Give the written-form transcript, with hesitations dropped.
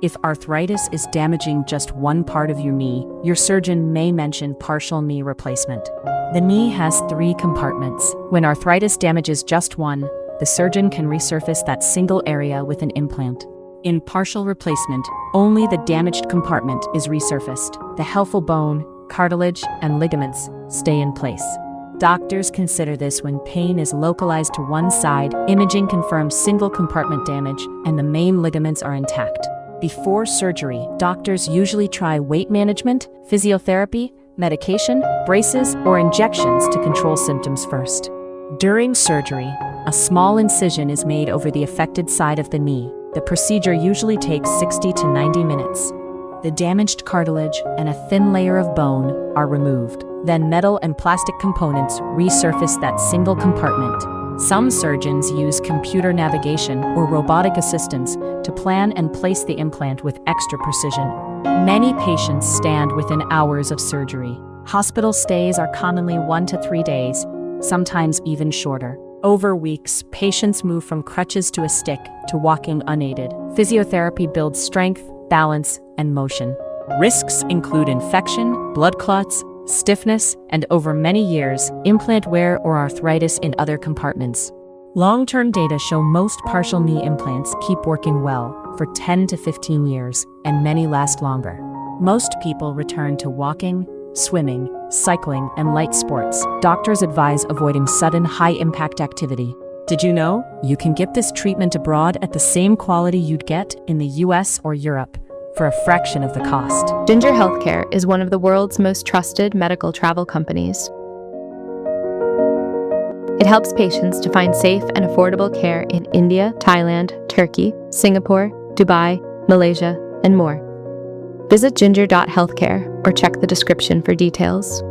If arthritis is damaging just one part of your knee, your surgeon may mention partial knee replacement. The knee has 3 compartments. When arthritis damages just one, the surgeon can resurface that single area with an implant. In partial replacement, only the damaged compartment is resurfaced. The helpful bone, cartilage, and ligaments stay in place. Doctors consider this when pain is localized to one side, imaging confirms single compartment damage, and the main ligaments are intact. Before surgery, doctors usually try weight management, physiotherapy, medication, braces, or injections to control symptoms first. During surgery, a small incision is made over the affected side of the knee. The procedure usually takes 60 to 90 minutes. The damaged cartilage and a thin layer of bone are removed. Then metal and plastic components resurface that single compartment. Some surgeons use computer navigation or robotic assistance to plan and place the implant with extra precision. Many patients stand within hours of surgery. Hospital stays are commonly 1 to 3 days, sometimes even shorter. Over weeks, patients move from crutches to a stick to walking unaided. Physiotherapy builds strength, balance, and motion. Risks include infection, blood clots, stiffness, and over many years, implant wear or arthritis in other compartments. Long-term data show most partial knee implants keep working well for 10 to 15 years, and many last longer. Most people return to walking, swimming, cycling, and light sports. Doctors advise avoiding sudden high-impact activity. Did you know you can get this treatment abroad at the same quality you'd get in the US or Europe for a fraction of the cost? Ginger Healthcare is one of the world's most trusted medical travel companies. It helps patients to find safe and affordable care in India, Thailand, Turkey, Singapore, Dubai, Malaysia, and more. Visit ginger.healthcare or check the description for details.